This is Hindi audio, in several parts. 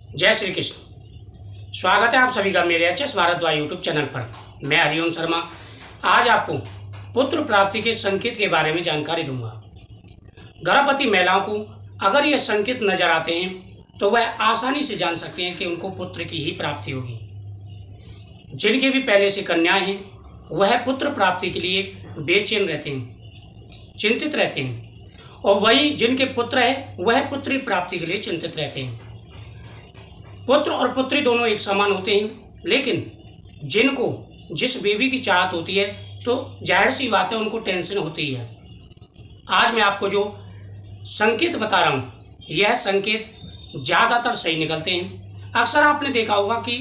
जय श्री कृष्ण। स्वागत है आप सभी का मेरे H S Bhardwaj YouTube channel पर। मैं हरिओम शर्मा आज आपको पुत्र प्राप्ति के संकेत के बारे में जानकारी दूंगा। गर्भवती महिलाओं को अगर ये संकेत नजर आते हैं तो वह आसानी से जान सकते हैं कि उनको पुत्र की ही प्राप्ति होगी। जिनके भी पहले से कन्याएं हैं वह पुत्र प्राप्ति के लिए बेचैन रहते हैं, चिंतित रहते हैं, और वही जिनके पुत्र है वह पुत्री प्राप्ति के लिए चिंतित रहते हैं। पुत्र और पुत्री दोनों एक समान होते हैं, लेकिन जिनको जिस बेबी की चाहत होती है तो जाहिर सी बात है उनको टेंशन होती है। आज मैं आपको जो संकेत बता रहा हूँ यह संकेत ज़्यादातर सही निकलते हैं। अक्सर आपने देखा होगा कि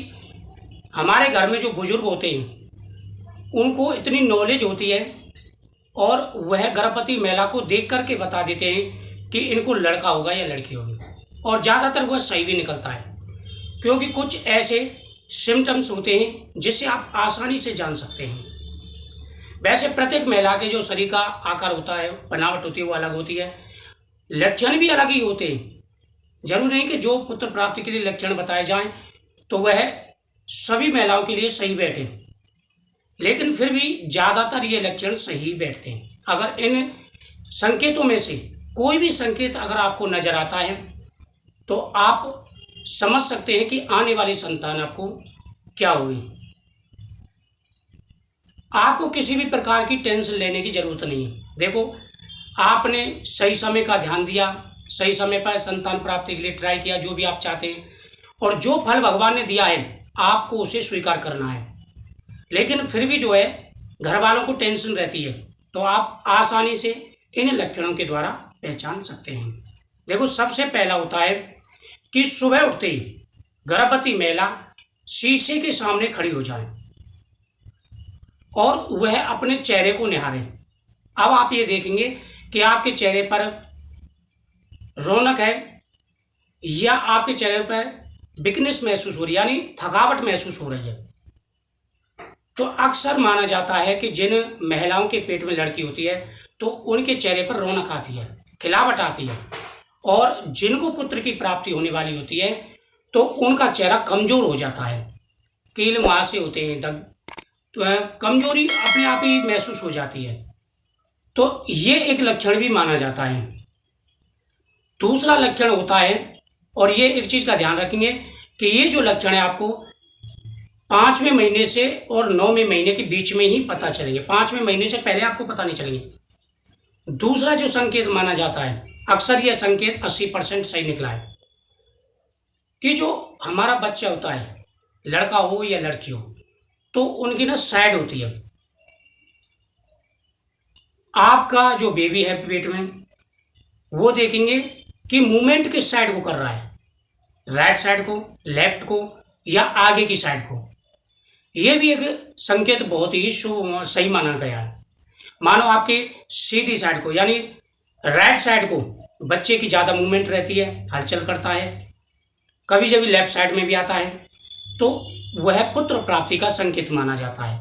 हमारे घर में जो बुजुर्ग होते हैं उनको इतनी नॉलेज होती है और वह गर्भवती महिला को देख कर के बता देते हैं कि इनको लड़का होगा या लड़की होगी, और ज़्यादातर वह सही भी निकलता है क्योंकि कुछ ऐसे सिम्टम्स होते हैं जिससे आप आसानी से जान सकते हैं। वैसे प्रत्येक महिला के जो शरीर का आकार होता है, बनावट होती है, वो अलग होती है, लक्षण भी अलग ही होते हैं। जरूरी नहीं कि जो पुत्र प्राप्ति के लिए लक्षण बताए जाएं तो वह सभी महिलाओं के लिए सही बैठे, लेकिन फिर भी ज़्यादातर ये लक्षण सही बैठते हैं। अगर इन संकेतों में से कोई भी संकेत अगर आपको नजर आता है तो आप समझ सकते हैं कि आने वाली संतान आपको क्या होगी। आपको किसी भी प्रकार की टेंशन लेने की जरूरत नहीं है। देखो, आपने सही समय का ध्यान दिया, सही समय पर संतान प्राप्ति के लिए ट्राई किया, जो भी आप चाहते हैं, और जो फल भगवान ने दिया है आपको उसे स्वीकार करना है। लेकिन फिर भी जो है घर वालों को टेंशन रहती है, तो आप आसानी से इन लक्षणों के द्वारा पहचान सकते हैं। देखो, सबसे पहला होता है कि सुबह उठते ही गर्भवती महिला शीशे के सामने खड़ी हो जाए और वह अपने चेहरे को निहारे। अब आप ये देखेंगे कि आपके चेहरे पर रौनक है या आपके चेहरे पर वीकनेस महसूस हो रही है, यानी थकावट महसूस हो रही है। तो अक्सर माना जाता है कि जिन महिलाओं के पेट में लड़की होती है तो उनके चेहरे पर रौनक आती है, खिलावट आती है, और जिनको पुत्र की प्राप्ति होने वाली होती है तो उनका चेहरा कमजोर हो जाता है, कील मुहासे होते हैं, तो कमजोरी अपने आप ही महसूस हो जाती है। तो ये एक लक्षण भी माना जाता है। दूसरा लक्षण होता है, और ये एक चीज का ध्यान रखेंगे कि ये जो लक्षण है आपको 5वें महीने से और 9वें महीने के बीच में ही पता चलेंगे। 5वें महीने से पहले आपको पता नहीं चलेंगे। दूसरा जो संकेत माना जाता है, अक्सर यह संकेत 80% सही निकला है, कि जो हमारा बच्चा होता है, लड़का हो या लड़की हो, तो उनकी ना साइड होती है। आपका जो बेबी है पेट में, वो देखेंगे कि मूवमेंट किस साइड को कर रहा है, राइट साइड को, लेफ्ट को, या आगे की साइड को। यह भी एक संकेत बहुत ही सही माना गया है। मानो आपकी सीधी साइड को, यानी राइट साइड को बच्चे की ज़्यादा मूवमेंट रहती है, हलचल करता है, कभी कभी लेफ्ट साइड में भी आता है, तो वह पुत्र प्राप्ति का संकेत माना जाता है।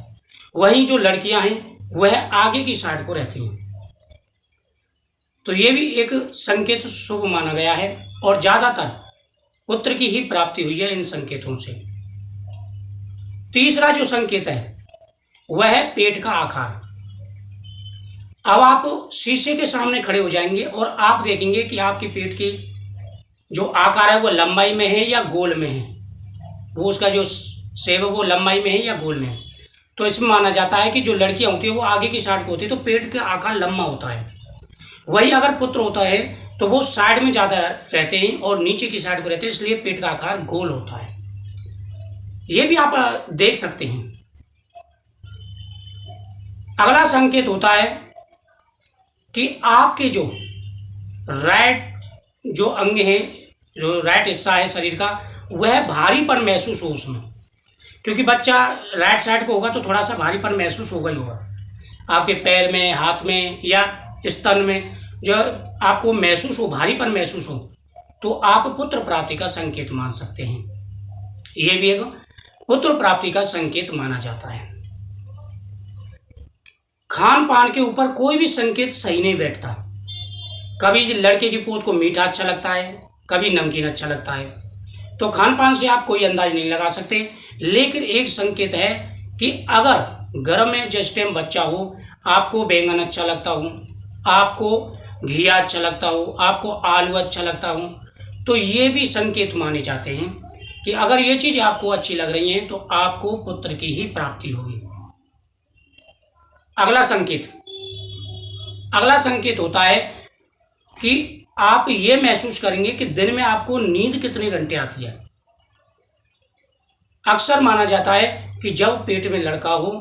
वहीं जो लड़कियां हैं वह आगे की साइड को रहती हैं। तो ये भी एक संकेत शुभ माना गया है, और ज़्यादातर पुत्र की ही प्राप्ति हुई है इन संकेतों से। तीसरा जो संकेत है वह है पेट का आकार। अब आप शीशे के सामने खड़े हो जाएंगे और आप देखेंगे कि आपके पेट की जो आकार है वो लंबाई में है या गोल में है, वो उसका जो शेप है वो लंबाई में है या गोल में है। तो इसमें माना जाता है कि जो लड़कियां होती है वो आगे की साइड को होती है, तो पेट का आकार लंबा होता है। वही अगर पुत्र होता है तो वो साइड में ज़्यादा रहते हैं और नीचे की साइड को रहते हैं, इसलिए पेट का आकार गोल होता है। ये भी आप देख सकते हैं। अगला संकेत होता है कि आपके जो राइट जो अंग है, जो राइट हिस्सा है शरीर का, वह भारीपन महसूस हो उसमें, क्योंकि बच्चा राइट साइड को होगा तो थोड़ा सा भारीपन महसूस होगा ही होगा। आपके पैर में, हाथ में या स्तन में जो आपको महसूस हो, भारीपन महसूस हो, तो आप पुत्र प्राप्ति का संकेत मान सकते हैं। यह भी एक पुत्र प्राप्ति का संकेत माना जाता है। खान पान के ऊपर कोई भी संकेत सही नहीं बैठता। कभी लड़के की पोत को मीठा अच्छा लगता है, कभी नमकीन अच्छा लगता है, तो खान पान से आप कोई अंदाज नहीं लगा सकते, लेकिन एक संकेत है कि अगर घर में जिस टाइम बच्चा हो, आपको बैंगन अच्छा लगता हो, आपको घिया अच्छा लगता हो, आपको आलू अच्छा लगता हो, तो ये भी संकेत माने जाते हैं कि अगर ये चीज़ आपको अच्छी लग रही हैं तो आपको पुत्र की ही प्राप्ति होगी। अगला संकेत होता है कि आप ये महसूस करेंगे कि दिन में आपको नींद कितने घंटे आती है। अक्सर माना जाता है कि जब पेट में लड़का हो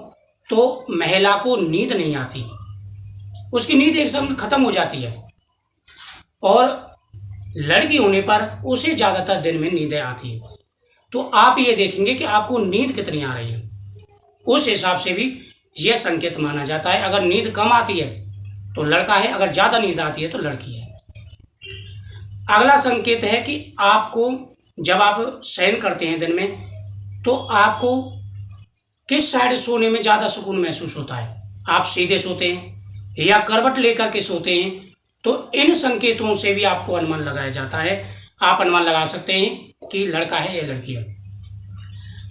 तो महिला को नींद नहीं आती, उसकी नींद एक समय खत्म हो जाती है, और लड़की होने पर उसे ज़्यादातर दिन में नींदें आती है। तो आप ये देखेंगे कि आपको नींद कितनी आ रही है, उस हिसाब से भी यह संकेत माना जाता है। अगर नींद कम आती है तो लड़का है, अगर ज़्यादा नींद आती है तो लड़की है। अगला संकेत है कि आपको जब आप शयन करते हैं दिन में, तो आपको किस साइड सोने में ज़्यादा सुकून महसूस होता है। आप सीधे सोते हैं या करवट लेकर के सोते हैं, तो इन संकेतों से भी आपको अनुमान लगाया जाता है। आप अनुमान लगा सकते हैं कि लड़का है या लड़की है।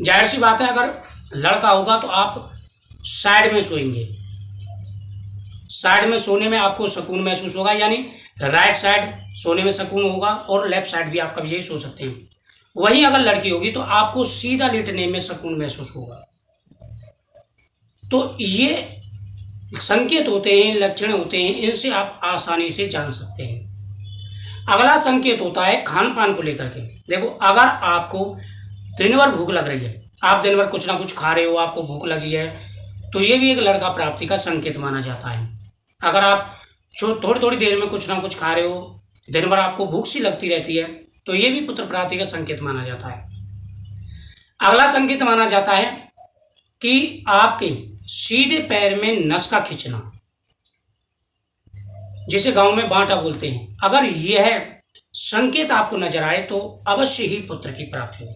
जाहिर सी बात है, अगर लड़का होगा तो आप साइड में सोएंगे, साइड में सोने में आपको सुकून महसूस होगा, यानी राइट साइड सोने में सुकून होगा, और लेफ्ट साइड भी आप कभी यही सो सकते हैं। वहीं अगर लड़की होगी तो आपको सीधा लेटने में सुकून महसूस होगा। तो ये संकेत होते हैं, लक्षण होते हैं, इनसे आप आसानी से जान सकते हैं। अगला संकेत होता है खान पान को लेकर के। देखो, अगर आपको दिन भर भूख लग रही है, आप दिन भर कुछ ना कुछ खा रहे हो, आपको भूख लगी है, तो ये भी एक लड़का प्राप्ति का संकेत माना जाता है। अगर आप थोड़ी थोड़ी देर में कुछ ना कुछ खा रहे हो, दिन भर आपको भूख सी लगती रहती है, तो ये भी पुत्र प्राप्ति का संकेत माना जाता है। अगला संकेत माना जाता है कि आपके सीधे पैर में नस का खिंचना, जिसे गांव में बांटा बोलते हैं, अगर यह संकेत आपको नजर आए तो अवश्य ही पुत्र की प्राप्ति हो।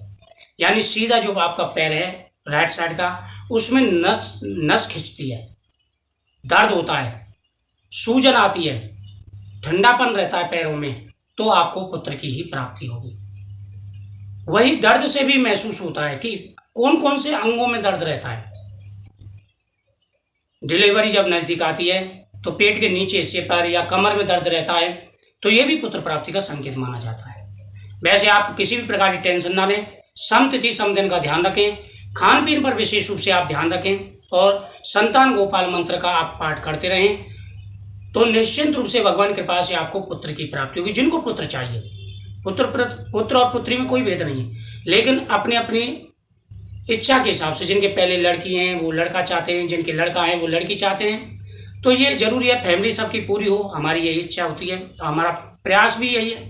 यानी सीधा जो आपका पैर है राइट साइड का, उसमें नस खिंचती है, दर्द होता है, सूजन आती है, ठंडापन रहता है पैरों में, तो आपको पुत्र की ही प्राप्ति होगी। वही दर्द से भी महसूस होता है कि कौन कौन से अंगों में दर्द रहता है। डिलीवरी जब नज़दीक आती है तो पेट के नीचे हिस्से पर या कमर में दर्द रहता है, तो ये भी पुत्र प्राप्ति का संकेत माना जाता है। वैसे आप किसी भी प्रकार की टेंशन ना लें, सम तिथि सम दिन का ध्यान रखें, खान पीन पर विशेष रूप से आप ध्यान रखें, और संतान गोपाल मंत्र का आप पाठ करते रहें, तो निश्चित रूप से भगवान की कृपा से आपको पुत्र की प्राप्ति होगी। जिनको पुत्र चाहिए, पुत्र और पुत्री में कोई भेद नहीं है, लेकिन अपने अपनी इच्छा के हिसाब से, जिनके पहले लड़की हैं वो लड़का चाहते हैं, जिनके लड़का है वो लड़की चाहते हैं, तो ये जरूरी है फैमिली सबकी पूरी हो, हमारी यही इच्छा होती है, हमारा प्रयास भी यही है।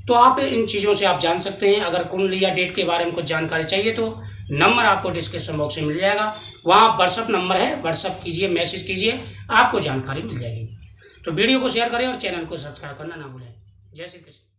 तो आप इन चीज़ों से आप जान सकते हैं। अगर कुंडली या डेट के बारे में कुछ जानकारी चाहिए तो नंबर आपको डिस्क्रिप्शन बॉक्स में मिल जाएगा, वहाँ व्हाट्सअप नंबर है, व्हाट्सअप कीजिए, मैसेज कीजिए, आपको जानकारी मिल जाएगी। तो वीडियो को शेयर करें और चैनल को सब्सक्राइब करना ना भूलें। जय श्री कृष्ण।